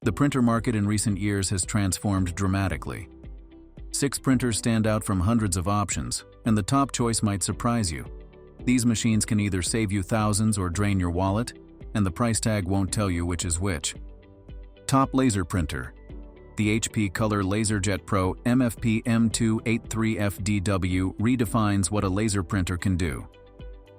The printer market in recent years has transformed dramatically. 6 printers stand out from hundreds of options, and the top choice might surprise you. These machines can either save you thousands or drain your wallet, and the price tag won't tell you which is which. Top laser printer. The HP Color LaserJet Pro MFP M283FDW redefines what a laser printer can do.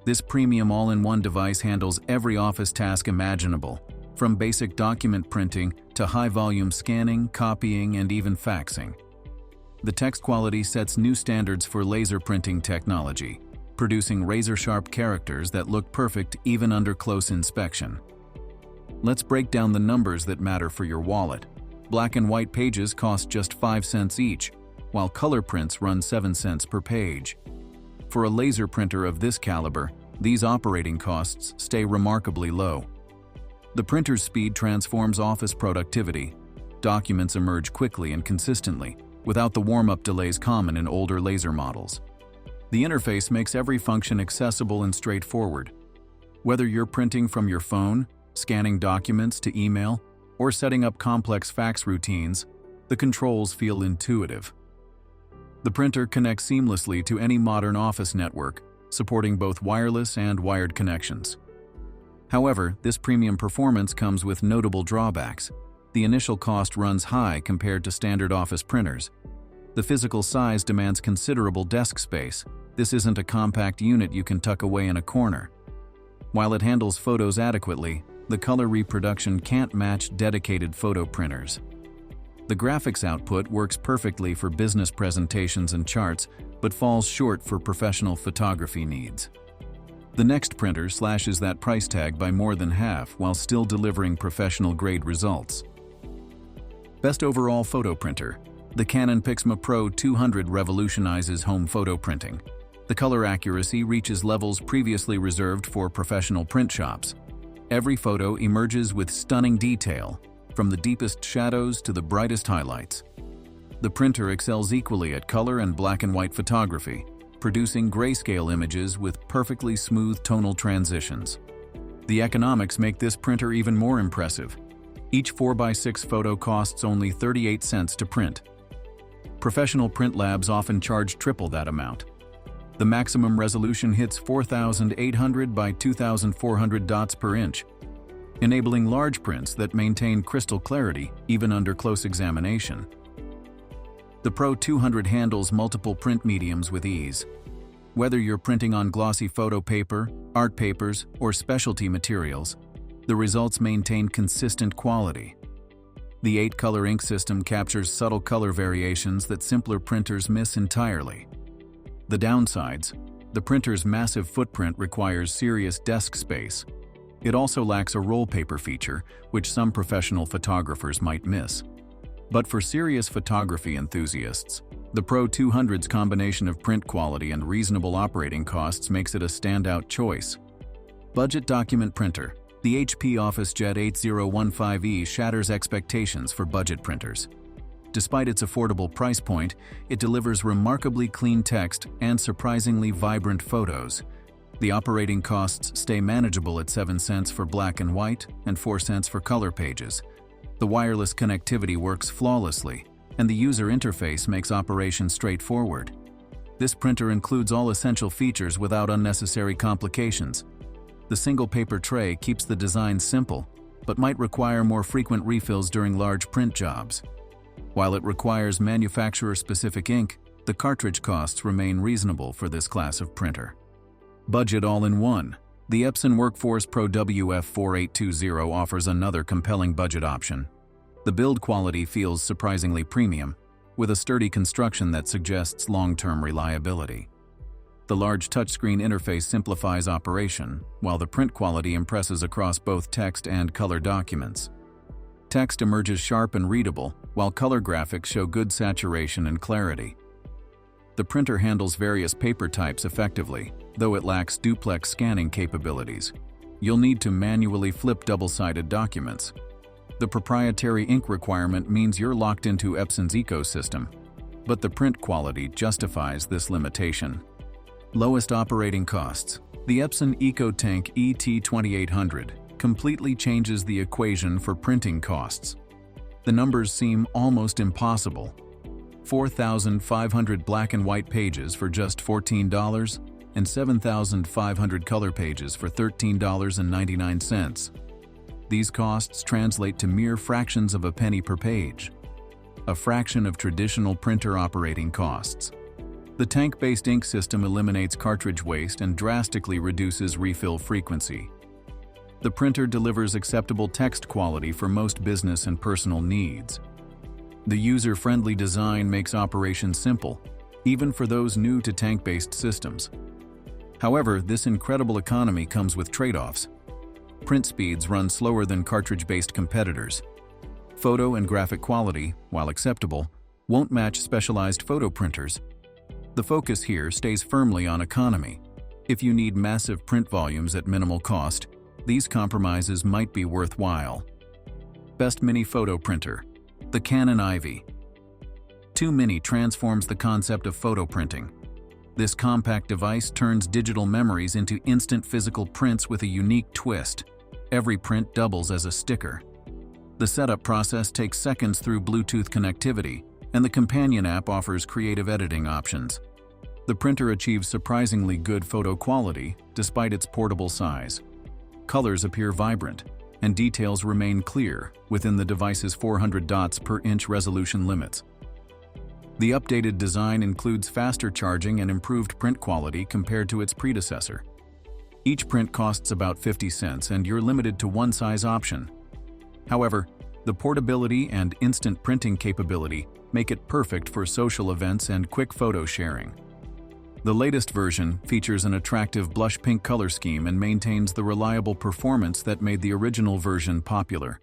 This premium all-in-one device handles every office task imaginable, from basic document printing to high-volume scanning, copying, and even faxing. The text quality sets new standards for laser printing technology, producing razor-sharp characters that look perfect even under close inspection. Let's break down the numbers that matter for your wallet. Black and white pages cost just 5 cents each, while color prints run 7 cents per page. For a laser printer of this caliber, these operating costs stay remarkably low. The printer's speed transforms office productivity. Documents emerge quickly and consistently, without the warm-up delays common in older laser models. The interface makes every function accessible and straightforward. Whether you're printing from your phone, scanning documents to email, or setting up complex fax routines, the controls feel intuitive. The printer connects seamlessly to any modern office network, supporting both wireless and wired connections. However, this premium performance comes with notable drawbacks. The initial cost runs high compared to standard office printers. The physical size demands considerable desk space. This isn't a compact unit you can tuck away in a corner. While it handles photos adequately, the color reproduction can't match dedicated photo printers. The graphics output works perfectly for business presentations and charts, but falls short for professional photography needs. The next printer slashes that price tag by more than half while still delivering professional-grade results. Best overall photo printer. The Canon PIXMA Pro 200 revolutionizes home photo printing. The color accuracy reaches levels previously reserved for professional print shops. Every photo emerges with stunning detail, from the deepest shadows to the brightest highlights. The printer excels equally at color and black and white photography, producing grayscale images with perfectly smooth tonal transitions. The economics make this printer even more impressive. Each 4x6 photo costs only 38 cents to print. Professional print labs often charge triple that amount. The maximum resolution hits 4,800 by 2,400 dots per inch, enabling large prints that maintain crystal clarity even under close examination. The Pro 200 handles multiple print mediums with ease. Whether you're printing on glossy photo paper, art papers, or specialty materials, the results maintain consistent quality. The 8-color ink system captures subtle color variations that simpler printers miss entirely. The downsides: the printer's massive footprint requires serious desk space. It also lacks a roll paper feature, which some professional photographers might miss. But for serious photography enthusiasts, the Pro 200's combination of print quality and reasonable operating costs makes it a standout choice. Budget document printer. The HP OfficeJet 8015E shatters expectations for budget printers. Despite its affordable price point, it delivers remarkably clean text and surprisingly vibrant photos. The operating costs stay manageable at 7 cents for black and white and 4 cents for color pages. The wireless connectivity works flawlessly, and the user interface makes operation straightforward. This printer includes all essential features without unnecessary complications. The single paper tray keeps the design simple, but might require more frequent refills during large print jobs. While it requires manufacturer-specific ink, the cartridge costs remain reasonable for this class of printer. Budget all-in-one. The Epson Workforce Pro WF4820 offers another compelling budget option. The build quality feels surprisingly premium, with a sturdy construction that suggests long-term reliability. The large touchscreen interface simplifies operation, while the print quality impresses across both text and color documents. Text emerges sharp and readable, while color graphics show good saturation and clarity. The printer handles various paper types effectively, though it lacks duplex scanning capabilities. You'll need to manually flip double-sided documents. The proprietary ink requirement means you're locked into Epson's ecosystem, but the print quality justifies this limitation. Lowest operating costs. The Epson EcoTank ET2800 completely changes the equation for printing costs. The numbers seem almost impossible. 4,500 black and white pages for just $14 and 7,500 color pages for $13.99. These costs translate to mere fractions of a penny per page, a fraction of traditional printer operating costs. The tank-based ink system eliminates cartridge waste and drastically reduces refill frequency. The printer delivers acceptable text quality for most business and personal needs. The user-friendly design makes operation simple, even for those new to tank-based systems. However, this incredible economy comes with trade-offs. Print speeds run slower than cartridge-based competitors. Photo and graphic quality, while acceptable, won't match specialized photo printers. The focus here stays firmly on economy. If you need massive print volumes at minimal cost, these compromises might be worthwhile. Best Mini Photo Printer, the Canon Ivy. 2 Mini transforms the concept of photo printing. This compact device turns digital memories into instant physical prints with a unique twist. Every print doubles as a sticker. The setup process takes seconds through Bluetooth connectivity, and the companion app offers creative editing options. The printer achieves surprisingly good photo quality despite its portable size. Colors appear vibrant, and details remain clear within the device's 400 dots per inch resolution limits. The updated design includes faster charging and improved print quality compared to its predecessor. Each print costs about 50 cents, and you're limited to one size option. However, the portability and instant printing capability make it perfect for social events and quick photo sharing. The latest version features an attractive blush pink color scheme and maintains the reliable performance that made the original version popular.